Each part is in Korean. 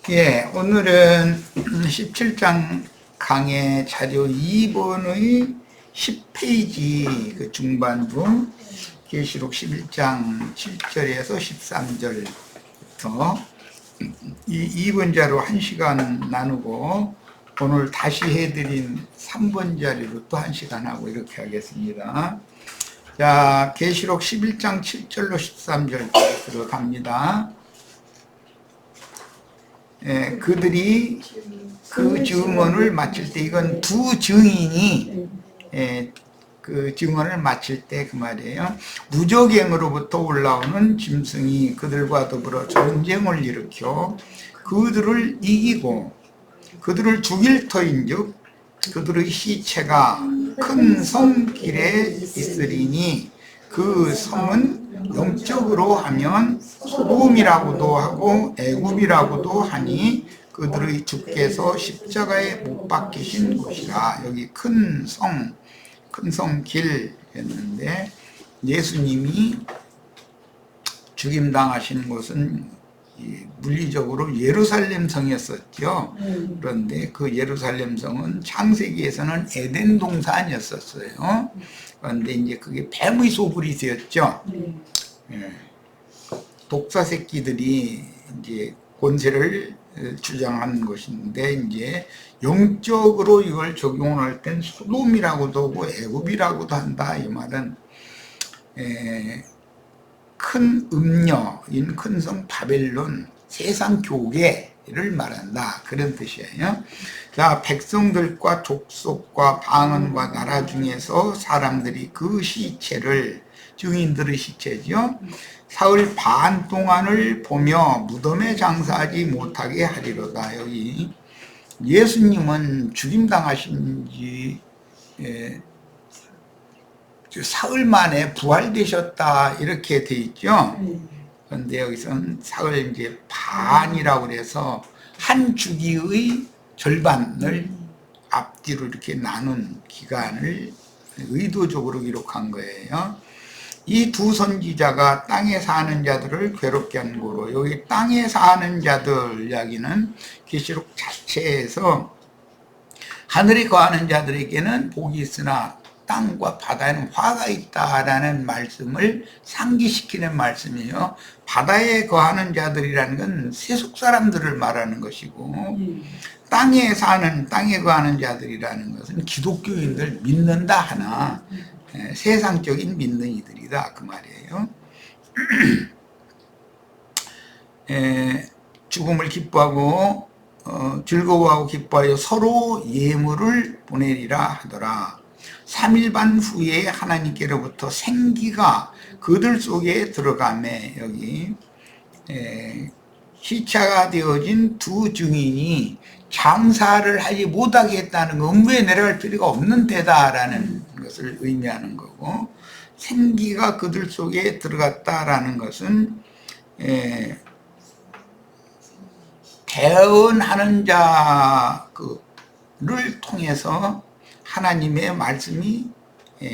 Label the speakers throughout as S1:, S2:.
S1: 예, 오늘은 17장 강의 자료 2번의 10페이지 그 중반부 계시록 11장 7절에서 13절부터 이 2번 자료 1시간 나누고 오늘 다시 해드린 3번 자료로 또 1시간 하고 이렇게 하겠습니다. 자, 계시록 11장 7절로 13절까지 들어갑니다. 예, 그들이 그 증언을 마칠 때, 이건 두 증인이 그 증언을 마칠 때 그 말이에요. 무적행으로부터 올라오는 짐승이 그들과 더불어 전쟁을 일으켜 그들을 이기고 그들을 죽일 터인즉 그들의 시체가 큰 성 길에 있으리니 그 성은 영적으로 하면 소돔이라고도 하고 애굽이라고도 하니 그들의 주께서 십자가에 못 박히신 곳이라. 여기 큰 성 길이었는데 예수님이 죽임당하신 곳은 물리적으로 예루살렘 성이었었죠. 그런데 그 예루살렘 성은 창세기에서는 에덴 동산이었었어요. 그런데 이제 그게 뱀의 소굴이 되었죠. 예. 독사 새끼들이 이제 권세를 주장한 것인데, 이제 영적으로 이걸 적용할 땐 소돔이라고도 하고 애굽이라고도 한다. 이 말은 큰 음녀인 큰 성 바벨론 세상 교계를 말한다, 그런 뜻이에요. 자, 백성들과 족속과 방언과 나라 중에서 사람들이 그 시체를, 증인들의 시체죠, 사흘 반 동안을 보며 무덤에 장사하지 못하게 하리로다. 여기 예수님은 죽임당하신 지 사흘 만에 부활되셨다 이렇게 돼 있죠. 그런데 여기서는 사흘 이제 반이라고 해서 한 주기의 절반을 앞뒤로 이렇게 나눈 기간을 의도적으로 기록한 거예요. 이 두 선지자가 땅에 사는 자들을 괴롭게 한 거로, 여기 땅에 사는 자들 이야기는 계시록 자체에서 하늘에 거하는 자들에게는 복이 있으나 땅과 바다에는 화가 있다라는 말씀을 상기시키는 말씀이에요. 바다에 거하는 자들이라는 건 세속 사람들을 말하는 것이고, 땅에 거하는 자들이라는 것은 기독교인들 믿는다 하나 세상적인 믿는 이들이다, 그 말이에요. 죽음을 기뻐하고 즐거워하고 기뻐하여 서로 예물을 보내리라 하더라. 3일 반 후에 하나님께로부터 생기가 그들 속에 들어가매, 여기 시차가 되어진 두 증인이 장사를 하지 못하게 했다는 건 음부에 내려갈 필요가 없는 데다라는 것을 의미하는 거고, 생기가 그들 속에 들어갔다라는 것은 대언하는 자를 통해서 하나님의 말씀이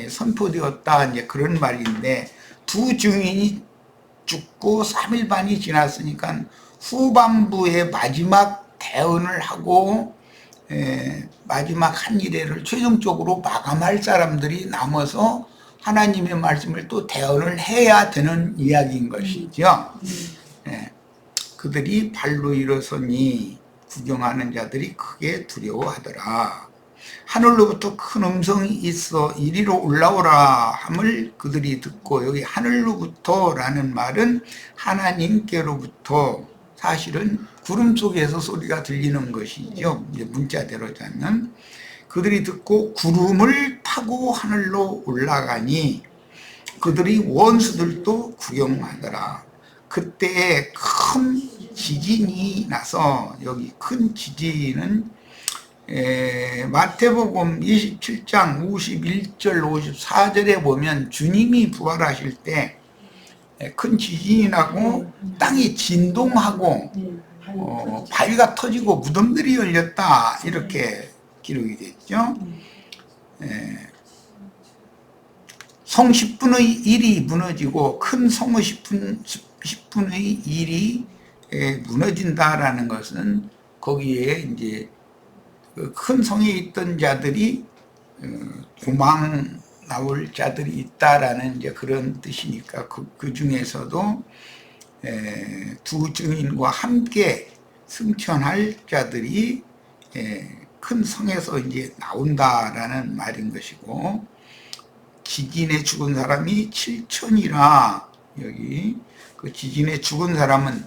S1: 선포되었다, 이제 그런 말인데, 두 증인이 죽고 3일 반이 지났으니까 후반부에 마지막 대언을 하고 마지막 한 일회를 최종적으로 마감할 사람들이 남아서 하나님의 말씀을 또 대언을 해야 되는 이야기인 것이죠. 그들이 발로 일어서니 구경하는 자들이 크게 두려워하더라. 하늘로부터 큰 음성이 있어 이리로 올라오라 함을 그들이 듣고, 여기 하늘로부터라는 말은 하나님께로부터, 사실은 구름 속에서 소리가 들리는 것이죠. 이제 문자대로 자면 그들이 듣고 구름을 타고 하늘로 올라가니 그들이 원수들도 구경하더라. 그때 큰 지진이 나서, 여기 큰 지진은 마태복음 27장 51절 54절에 보면 주님이 부활하실 때 큰 지진이 나고 땅이 진동하고 바위가 터지고 무덤들이 열렸다, 이렇게 기록이 됐죠. 성 10분의 1이 무너지고 큰 성의 10분의 1이 무너진다라는 것은 거기에 이제 큰 성에 있던 자들이 도망 나올 자들이 있다라는 이제 그런 뜻이니까 그 중에서도 두 증인과 함께 승천할 자들이 큰 성에서 이제 나온다라는 말인 것이고, 지진에 죽은 사람이 7천이라, 여기 그 지진에 죽은 사람은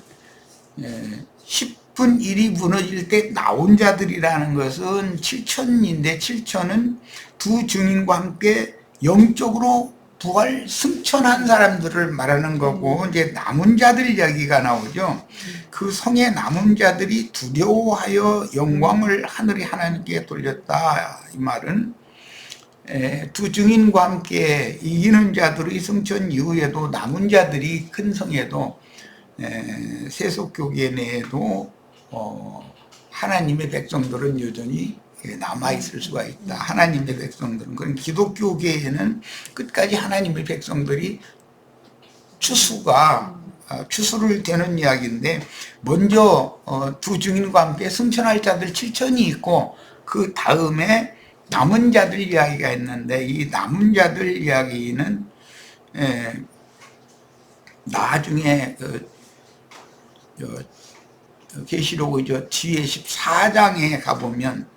S1: 10분 1이 무너질 때 나온 자들이라는 것은 7천인데, 7천은 두 증인과 함께 영적으로 부활 승천한 사람들을 말하는 거고, 이제 남은 자들 이야기가 나오죠. 그 성의 남은 자들이 두려워하여 영광을 하늘의 하나님께 돌렸다. 이 말은 두 증인과 함께 이기는 자들의 승천 이후에도 남은 자들이 큰 성에도 세속교계 내에도 하나님의 백성들은 여전히 남아있을 수가 있다. 하나님의 백성들은, 그런 기독교계에는 끝까지 하나님의 백성들이 추수를 되는 이야기인데, 먼저 두 증인과 함께 승천할 자들 7천이 있고, 그 다음에 남은 자들 이야기가 있는데, 이 남은 자들 이야기는 나중에 계시록 뒤에 14장에 가보면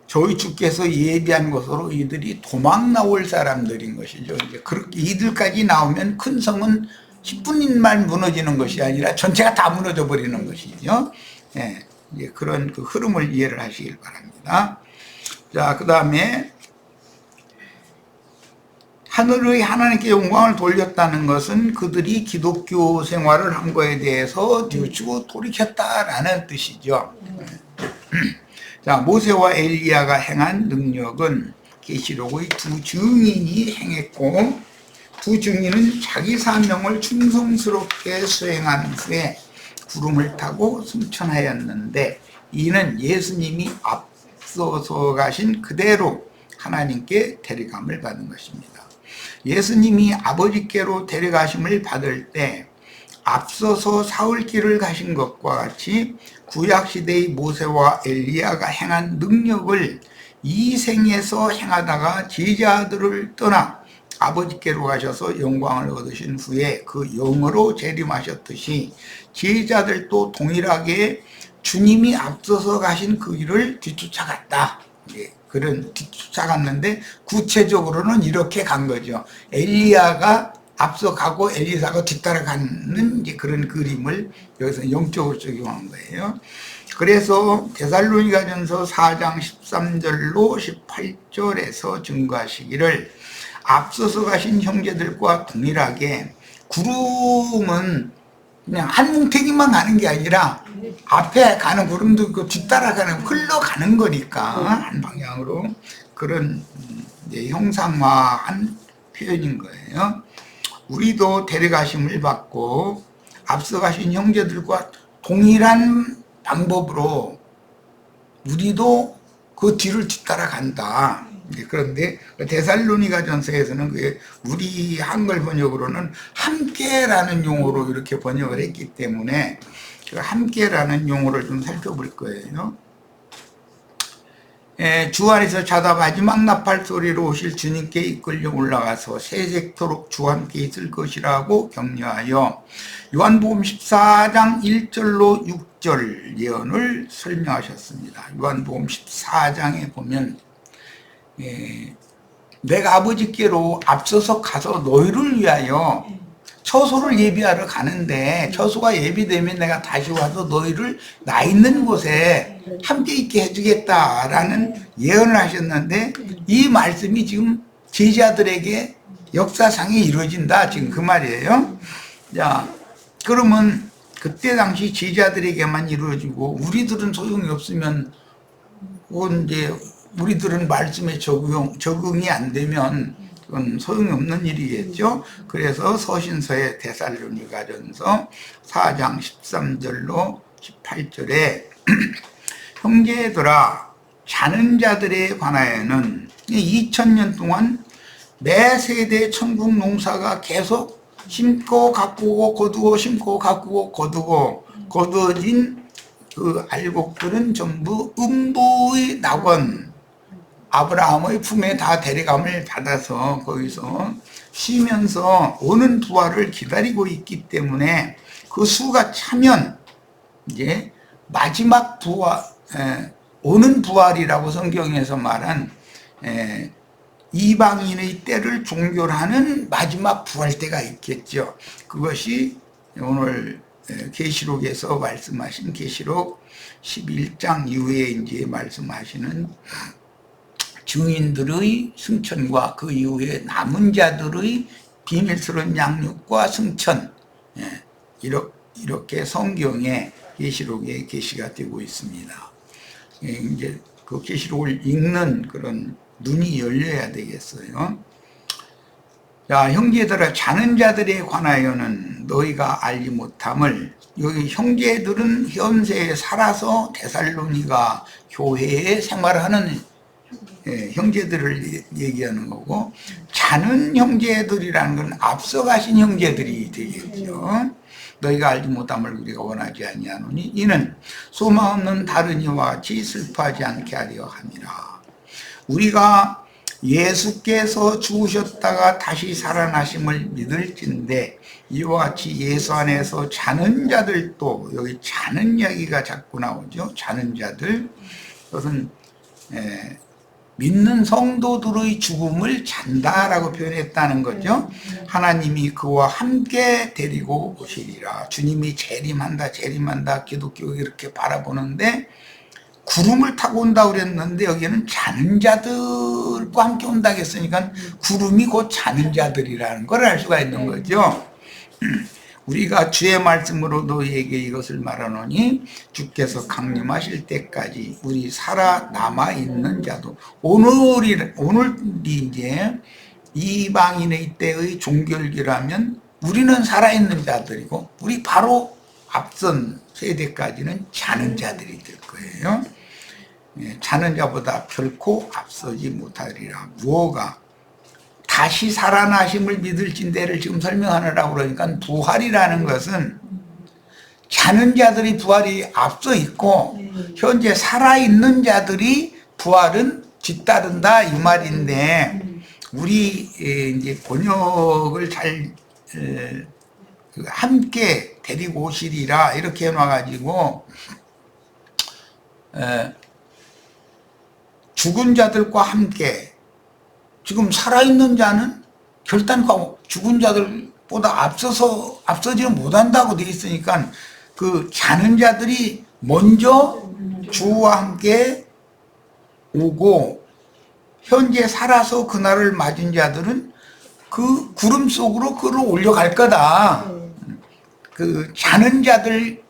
S1: 저희 주께서 예비한 것으로 이들이 도망 나올 사람들인 것이죠. 이제 그렇게 이들까지 나오면 큰 성은 10분만 무너지는 것이 아니라 전체가 다 무너져 버리는 것이죠. 이제 그런 그 흐름을 이해를 하시길 바랍니다. 자, 그 다음에 하늘의 하나님께 영광을 돌렸다는 것은 그들이 기독교 생활을 한 거에 대해서 뉘우치고 돌이켰다라는 뜻이죠. 자, 모세와 엘리야가 행한 능력은 계시록의 두 증인이 행했고, 두 증인은 자기 사명을 충성스럽게 수행한 후에 구름을 타고 승천하였는데, 이는 예수님이 앞서서 가신 그대로 하나님께 데려감을 받은 것입니다. 예수님이 아버지께로 데려가심을 받을 때 앞서서 사울길을 가신 것과 같이 구약시대의 모세와 엘리야가 행한 능력을 이 생에서 행하다가 제자들을 떠나 아버지께로 가셔서 영광을 얻으신 후에 그 영으로 재림하셨듯이, 제자들도 동일하게 주님이 앞서서 가신 그 길을 뒤쫓아갔다. 그런 뒤쫓아갔는데, 구체적으로는 이렇게 간 거죠. 엘리야가 앞서가고 엘리사가 뒤따라가는 이제 그런 그림을 여기서 영적으로 적용한 거예요. 그래서 데살로니가전서 4장 13절로 18절에서 증거하시기를, 앞서서 가신 형제들과 동일하게 구름은 그냥 한 뭉탱이만 가는 게 아니라 앞에 가는 구름도 있고 뒤따라가는, 흘러가는 거니까 한 방향으로, 그런 형상화한 표현인 거예요. 우리도 데려가심을 받고 앞서 가신 형제들과 동일한 방법으로 우리도 그 뒤를 뒤따라간다. 그런데 데살로니가전서에서는 우리 한글 번역으로는 함께라는 용어로 이렇게 번역을 했기 때문에 그 함께라는 용어를 좀 살펴볼 거예요. 주 안에서 자다 마지막 나팔 소리로 오실 주님께 이끌려 올라가서 세세토록 주와 함께 있을 것이라고 격려하여 요한복음 14장 1절로 6절 예언을 설명하셨습니다. 요한복음 14장에 보면 내가 아버지께로 앞서서 가서 너희를 위하여 처소를 예비하러 가는데, 처소가 예비되면 내가 다시 와서 너희를 나 있는 곳에 함께 있게 해주겠다라는 예언을 하셨는데, 이 말씀이 지금 제자들에게 역사상에 이루어진다, 지금 그 말이에요. 자, 그러면 그때 당시 제자들에게만 이루어지고 우리들은 소용이 없으면, 그건 이제 우리들은 말씀에 적응이 안 되면 그건 소용이 없는 일이겠죠. 그래서 서신서의 데살로니가전서 4장 13절로 18절에 형제들아, 자는 자들에 관하여는 2000년 동안 매 세대 천국 농사가 계속 심고 가꾸고 거두고 심고 가꾸고 거두고 거두어진 그 알곡들은 전부 음부의 낙원, 아브라함의 품에 다 데려감을 받아서 거기서 쉬면서 오는 부활을 기다리고 있기 때문에 그 수가 차면 이제 마지막 부활, 오는 부활이라고 성경에서 말한 이방인의 때를 종결하는 마지막 부활 때가 있겠죠. 그것이 오늘 계시록에서 말씀하신 계시록 11장 이후에 이제 말씀하시는 증인들의 승천과 그 이후에 남은 자들의 비밀스러운 양육과 승천, 이렇게 성경에 계시록에 계시가 되고 있습니다. 이제 그 계시록을 읽는 그런 눈이 열려야 되겠어요. 자, 형제들아, 자는 자들에 관하여는 너희가 알지 못함을, 여기 형제들은 현세에 살아서 데살로니가 교회에 생활하는 형제들을 얘기하는 거고, 자는 형제들이라는 건 앞서가신 형제들이 되겠죠. 너희가 알지 못함을 우리가 원하지 아니하노니 이는 소망 없는 다른 이와 같이 슬퍼하지 않게 하려 함이라. 우리가 예수께서 죽으셨다가 다시 살아나심을 믿을진데 이와 같이 예수 안에서 자는 자들도, 여기 자는 이야기가 자꾸 나오죠. 자는 자들, 그것은 믿는 성도들의 죽음을 잔다라고 표현했다는 거죠. 하나님이 그와 함께 데리고 오시리라. 주님이 재림한다 기독교 이렇게 바라보는데 구름을 타고 온다고 그랬는데 여기는 자는 자들과 함께 온다고 했으니까 구름이 곧 자는 자들이라는 걸 알 수가 있는 거죠. 우리가 주의 말씀으로 너희에게 이것을 말하노니 주께서 강림하실 때까지 우리 살아남아 있는 자도, 오늘이 이제 이방인의 때의 종결기라면 우리는 살아있는 자들이고 우리 바로 앞선 세대까지는 자는 자들이 될 거예요. 자는 자보다 결코 앞서지 못하리라. 무엇가? 다시 살아나심을 믿을진대를 지금 설명하느라고 그러니까 부활이라는 것은 자는 자들이 부활이 앞서 있고 현재 살아있는 자들이 부활은 뒤따른다 이 말인데, 우리 이제 번역을 잘 함께 데리고 오시리라 이렇게 해놔가지고 죽은 자들과 함께, 지금 살아있는 자는 결단과 죽은 자들보다 앞서지는 못한다고 되어 있으니까 그 자는 자들이 먼저 주와 함께 오고 현재 살아서 그날을 맞은 자들은 그 구름 속으로 끌어올려 갈 거다. 그 자는 자들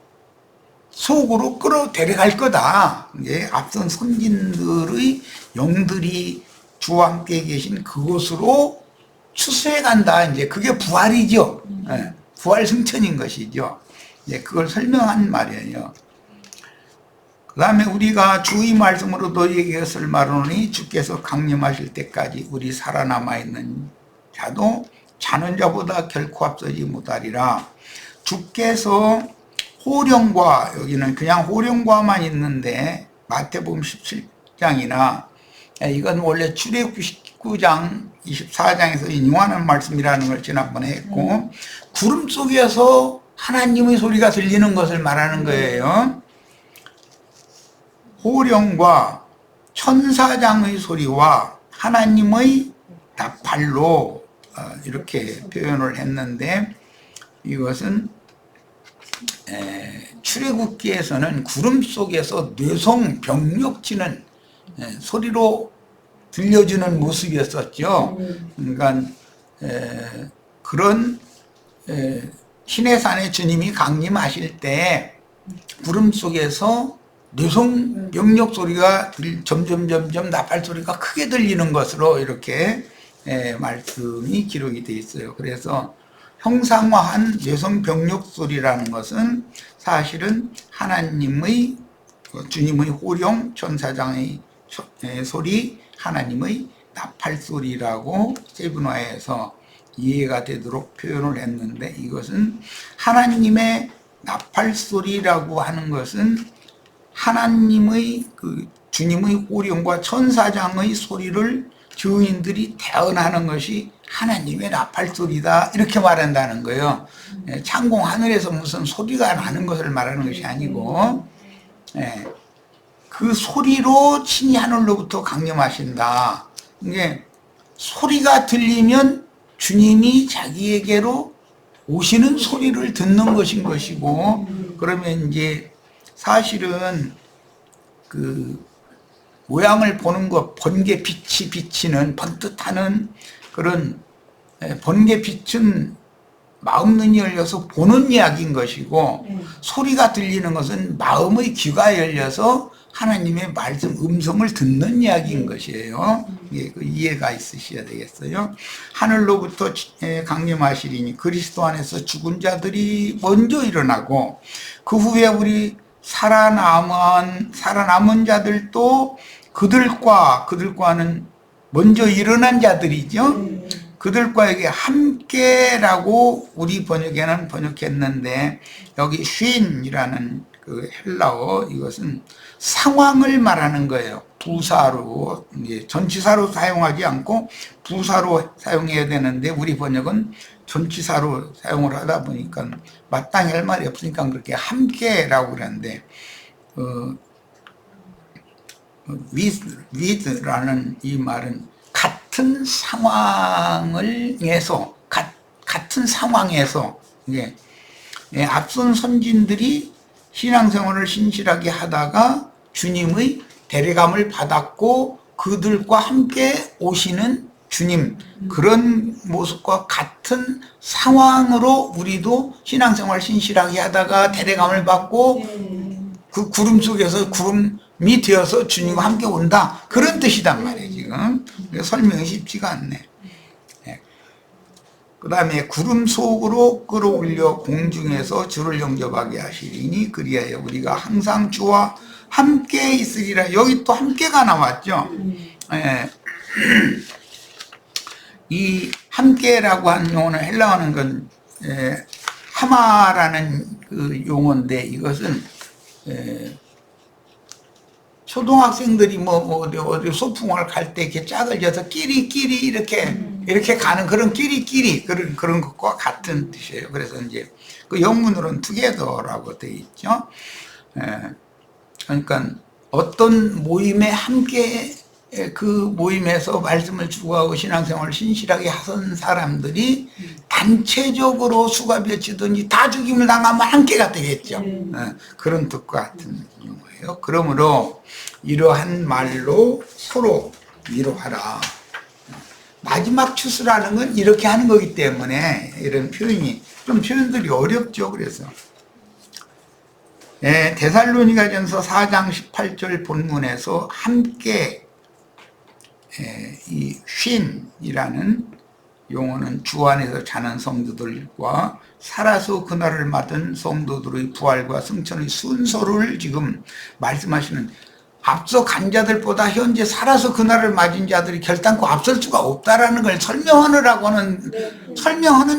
S1: 속으로 끌어데려갈 거다. 이제 앞선 선진들의 영들이 주와 함께 계신 그곳으로 추수해 간다. 이제 그게 부활이죠. 부활 승천인 것이죠. 이제 그걸 설명한 말이에요. 그 다음에 우리가 주의 말씀으로 너희에게 이것을 말하노니 주께서 강림하실 때까지 우리 살아남아 있는 자도 자는 자보다 결코 앞서지 못하리라. 주께서 호령과, 여기는 그냥 호령과만 있는데 마태복음 17장이나 이건 원래 출애굽기 19장 24장에서 인용하는 말씀이라는 걸 지난번에 했고, 구름 속에서 하나님의 소리가 들리는 것을 말하는 거예요. 호령과 천사장의 소리와 하나님의 나팔로 이렇게 표현을 했는데, 이것은 출애굽기에서는 구름 속에서 뇌성 병력 치는 소리로 들려주는 모습이었었죠. 그러니까 그런 시내산에 주님이 강림하실 때 구름 속에서 뇌성 병력 소리가 점점 나팔 소리가 크게 들리는 것으로 이렇게 말씀이 기록이 되어 있어요. 그래서 형상화한 뇌성 병력 소리라는 것은 사실은 하나님의, 주님의 호령, 천사장의 소리, 하나님의 나팔 소리라고 세분화해서 이해가 되도록 표현을 했는데, 이것은 하나님의 나팔소리라고 하는 것은 하나님의 주님의 호령과 천사장의 소리를 증인들이 대언하는 것이 하나님의 나팔소리다 이렇게 말한다는 거예요. 창공 하늘에서 무슨 소리가 나는 것을 말하는 것이 아니고 그 소리로 친히 하늘로부터 강림하신다. 이게 소리가 들리면 주님이 자기에게로 오시는 소리를 듣는 것인 것이고, 그러면 이제 사실은 모양을 보는 것, 번개빛이 비치는 번듯하는 그런 번개빛은 마음 눈이 열려서 보는 이야기인 것이고, 소리가 들리는 것은 마음의 귀가 열려서 하나님의 말씀, 음성을 듣는 이야기인 것이에요. 그 이해가 있으셔야 되겠어요. 하늘로부터 강림하시리니 그리스도 안에서 죽은 자들이 먼저 일어나고, 그 후에 우리 살아남은 자들도 그들과는 먼저 일어난 자들이죠. 그들과에게 함께라고 우리 번역에는 번역했는데, 여기 쉰이라는 그 헬라어, 이것은 상황을 말하는 거예요. 부사로, 전치사로 사용하지 않고 부사로 사용해야 되는데, 우리 번역은 전치사로 사용을 하다 보니까 마땅히 할 말이 없으니까 그렇게 함께라고 그러는데, with라는 이 말은 같은 상황에서, 앞선 선진들이 신앙생활을 신실하게 하다가 주님의 데려감을 받았고 그들과 함께 오시는 주님, 그런 모습과 같은 상황으로 우리도 신앙생활 신실하게 하다가 데려감을 받고 그 구름 속에서 구름이 되어서 주님과 함께 온다, 그런 뜻이단 말이에요. 지금 설명이 쉽지가 않네. 그 다음에 구름 속으로 끌어올려 공중에서 주를 영접하게 하시리니 그리하여 우리가 항상 주와 함께 있으리라. 여기 또 함께가 나왔죠. 이 함께라고 하는 용어는 헬라어는 건 하마라는 그 용어인데, 이것은 초등학생들이 어디 소풍을 갈 때 이렇게 짝을 져서 끼리끼리 이렇게 가는 그런 끼리끼리 그런 것과 같은 뜻이에요. 그래서 이제 그 영문으로는 together라고 되어 있죠. 그러니까 어떤 모임에 함께, 그 모임에서 말씀을 추구하고 신앙생활을 신실하게 하던 사람들이 단체적으로 수가 벼치든지 다 죽임을 당하면 함께가 되겠죠. 그런 뜻과 같은 용어예요. 그러므로 이러한 말로 서로 위로하라. 마지막 추수라는 건 이렇게 하는 거기 때문에 이런 표현들이 어렵죠. 그래서 데살로니가전서 4장 18절 본문에서 함께, 이 쉰이라는 용어는 주 안에서 자는 성도들과 살아서 그날을 맞은 성도들의 부활과 승천의 순서를 지금 말씀하시는, 앞서 간 자들보다 현재 살아서 그날을 맞은 자들이 결단코 앞설 수가 없다라는 걸 설명하는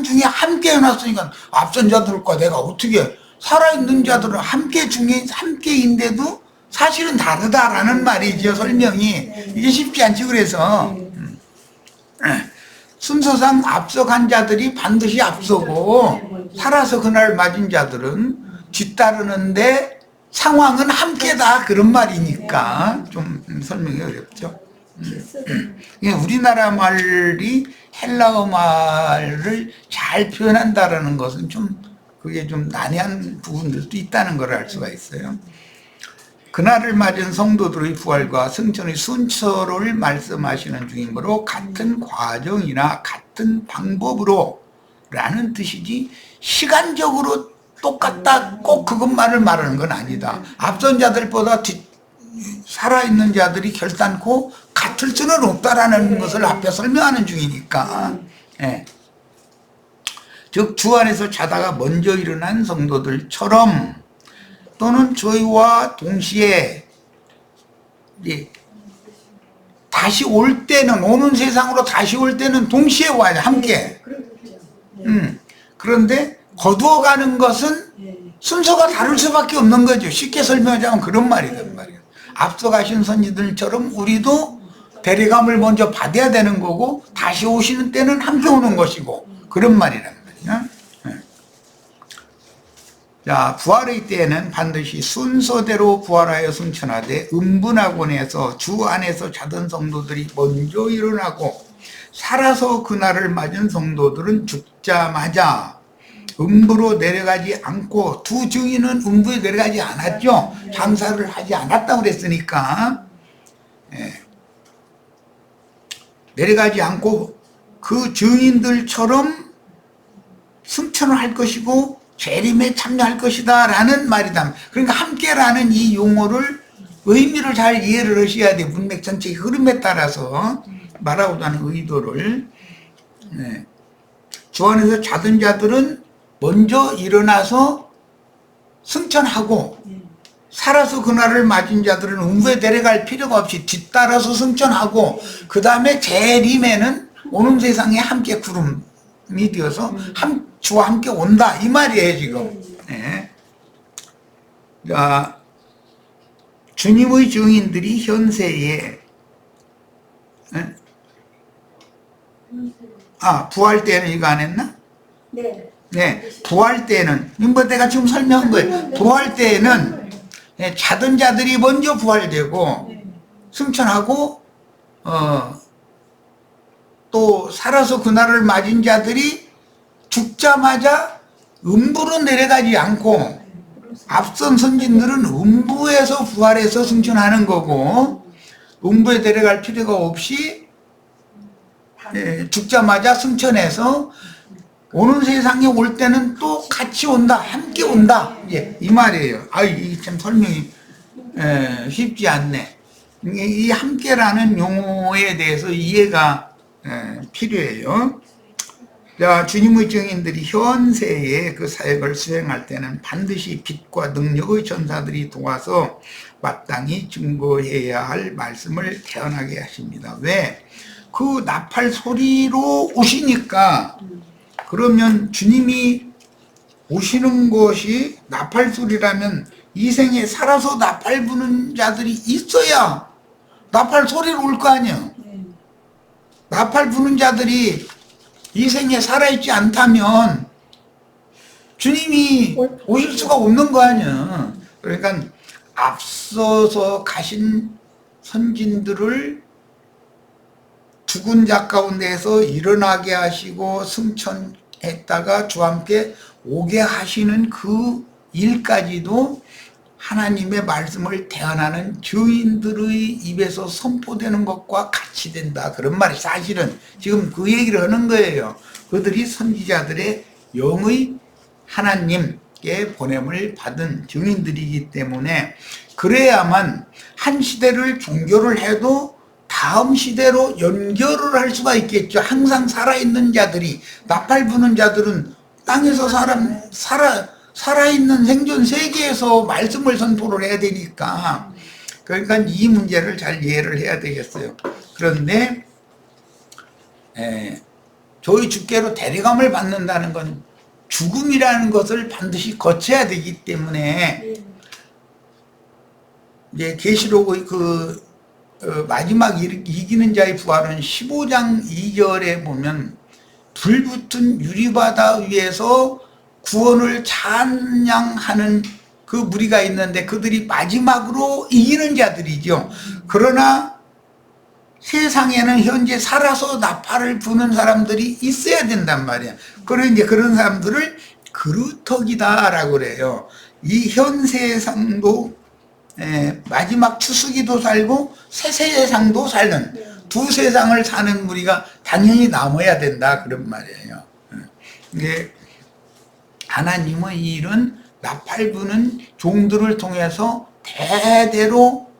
S1: 중에 함께 해놨으니까, 앞선 자들과 내가 어떻게, 살아있는 자들은 함께인데도 사실은 다르다라는 말이죠. 설명이 이게 쉽지 않지. 그래서 순서상 앞서간 자들이 반드시 앞서고 살아서 그날 맞은 자들은 뒤따르는데 상황은 함께다, 그런 말이니까 좀 설명이 어렵죠. 우리나라 말이 헬라어 말을 잘 표현한다라는 것은 그게 좀 난해한 부분들도 있다는 걸 알 수가 있어요. 그날을 맞은 성도들의 부활과 승천의 순서를 말씀하시는 중이므로 같은 과정이나 같은 방법으로 라는 뜻이지, 시간적으로 똑같다 꼭 그것만을 말하는 건 아니다. 앞선 자들보다 살아있는 자들이 결단코 같을 수는 없다라는 것을 앞에 설명하는 중이니까. 즉 주 안에서 자다가 먼저 일어난 성도들처럼, 또는 저희와 동시에 다시 올 때는, 오는 세상으로 다시 올 때는 동시에 와야 함께. 그런데 거두어가는 것은 순서가 다를 수밖에 없는 거죠. 쉽게 설명하자면 그런 말이란 말이에요. 앞서 가신 선지들처럼 우리도 대리감을 먼저 받아야 되는 거고 다시 오시는 때는 함께 오는 것이고 그런 말이란 말이에요. 자, 부활의 때에는 반드시 순서대로 부활하여 승천하되 음분학원에서 주 안에서 자던 성도들이 먼저 일어나고 살아서 그날을 맞은 성도들은 죽자마자 음부로 내려가지 않고 두 증인은 음부에 내려가지 않았죠. 장사를 하지 않았다고 그랬으니까 내려가지 않고 그 증인들처럼 승천을 할 것이고 재림에 참여할 것이다 라는 말이다. 그러니까 함께라는 이 용어를 의미를 잘 이해를 하셔야 돼. 문맥 전체의 흐름에 따라서 말하고자 하는 의도를. 주 안에서 자던 자들은 먼저 일어나서 승천하고 살아서 그날을 맞은 자들은 음부에 내려갈 필요가 없이 뒤따라서 승천하고 그 다음에 재림에는 오는 세상에 함께 구름이 되어서 주와 함께 온다 이 말이에요 지금. 자, 주님의 증인들이 현세에 부활 때는 이거 안 했나? 네, 부활 때는 뭐 내가 지금 설명한 거예요. 부활 때는 자던 자들이 먼저 부활되고 승천하고 또 살아서 그날을 맞은 자들이 죽자마자 음부로 내려가지 않고 앞선 선진들은 음부에서 부활해서 승천하는 거고 음부에 내려갈 필요가 없이 죽자마자 승천해서 오는 세상에 올 때는 또 같이 온다, 함께 온다. 이 말이에요. 이게 참 설명이 쉽지 않네. 이 함께라는 용어에 대해서 이해가 필요해요. 자, 주님의 증인들이 현세에 그 사역을 수행할 때는 반드시 빛과 능력의 전사들이 도와서 마땅히 증거해야 할 말씀을 태어나게 하십니다. 왜? 그 나팔 소리로 오시니까. 그러면 주님이 오시는 것이 나팔 소리라면 이 생에 살아서 나팔 부는 자들이 있어야 나팔 소리로 올 거 아니에요. 나팔 부는 자들이 이 생에 살아있지 않다면 주님이 오실 수가 없는 거 아니에요. 그러니까 앞서서 가신 선진들을 죽은 자 가운데에서 일어나게 하시고 승천했다가 주와 함께 오게 하시는 그 일까지도 하나님의 말씀을 대언하는 증인들의 입에서 선포되는 것과 같이 된다. 그런 말이 사실은 지금 그 얘기를 하는 거예요. 그들이 선지자들의 영의 하나님께 보냄을 받은 증인들이기 때문에 그래야만 한 시대를 종교를 해도 다음 시대로 연결을 할 수가 있겠죠. 항상 살아있는 자들이, 나팔 부는 자들은 땅에서 살아있는 생존 세계에서 말씀을 선포를 해야 되니까, 그러니까 이 문제를 잘 이해를 해야 되겠어요. 그런데 저희 주께로 대리감을 받는다는 건 죽음이라는 것을 반드시 거쳐야 되기 때문에 이제 계시록의 마지막 이기는 자의 부활은 15장 2절에 보면 불붙은 유리바다 위에서 구원을 찬양하는 그 무리가 있는데 그들이 마지막으로 이기는 자들이죠. 그러나 세상에는 현재 살아서 나팔을 부는 사람들이 있어야 된단 말이야. 그래 이제 그런 사람들을 그루터기다라고 그래요. 이 현 세상도 마지막 추수기도 살고 새 세상도 사는 두 세상을 사는 무리가 당연히 남아야 된다 그런 말이에요. 이게 하나님의 일은 나팔 부는 종들을 통해서 대대로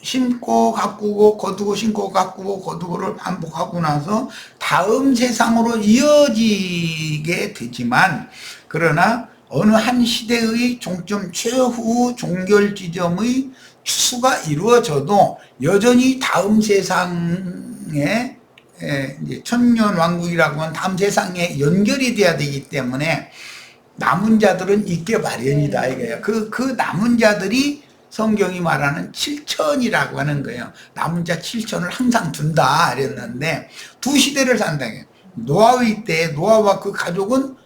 S1: 심고 가꾸고 거두고 심고 가꾸고 거두고를 반복하고 나서 다음 세상으로 이어지게 되지만, 그러나 어느 한 시대의 종점 최후 종결 지점의 추수가 이루어져도 여전히 다음 세상에 이제 천년 왕국이라고 하면 다음 세상에 연결이 돼야 되기 때문에 남은 자들은 있게 마련이다 이거예요. 그 남은 자들이 성경이 말하는 7천이라고 하는 거예요. 남은 자 7천을 항상 둔다 이랬는데 두 시대를 산다고요. 노아의 때 노아와 그 가족은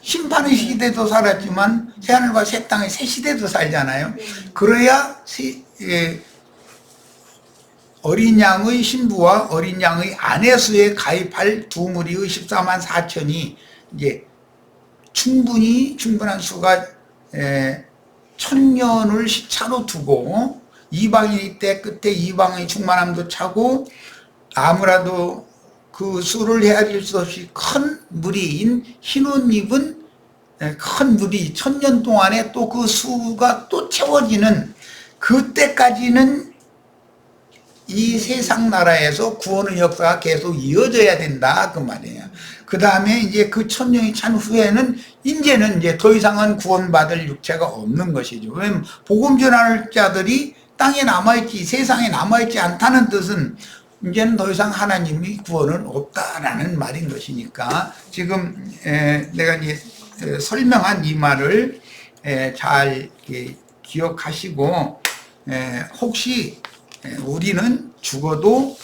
S1: 심판의 시대도 살았지만 새하늘과 새 땅의 새 시대도 살잖아요. 그래야 어린 양의 신부와 어린 양의 아내 수에 가입할 두 무리의 14만 4천이 이제 충분한 수가 1000년을 시차로 두고 이방인이 때 끝에 이방의 충만함도 차고 아무라도 그 수를 헤아릴 수 없이 큰 무리인 흰 옷 입은 큰 무리 1000년 동안에 또 그 수가 또 채워지는 그때까지는 이 세상 나라에서 구원의 역사가 계속 이어져야 된다 그 말이에요. 그 다음에 이제 그 1000년이 찬 후에는 이제는 이제 더 이상은 구원받을 육체가 없는 것이죠. 왜냐면 복음 전할 자들이 땅에 남아있지 세상에 남아있지 않다는 뜻은 이제는 더 이상 하나님이 구원은 없다라는 말인 것이니까 지금 내가 이제 설명한 이 말을 잘 기억하시고 혹시 우리는 죽어도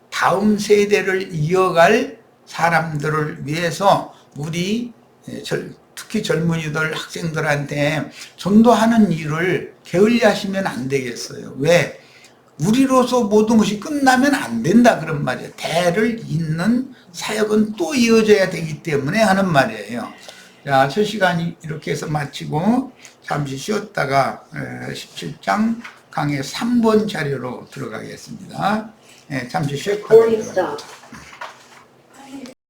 S1: 다음 세대를 이어갈 사람들을 위해서 우리 특히 젊은이들 학생들한테 전도하는 일을 게을리하시면 안 되겠어요. 왜? 우리로서 모든 것이 끝나면 안 된다 그런 말이에요. 대를 잇는 사역은 또 이어져야 되기 때문에 하는 말이에요. 자, 첫 시간이 이렇게 해서 마치고 잠시 쉬었다가 17장 강의 3번 자료로 들어가겠습니다. 잠시 쉬었다가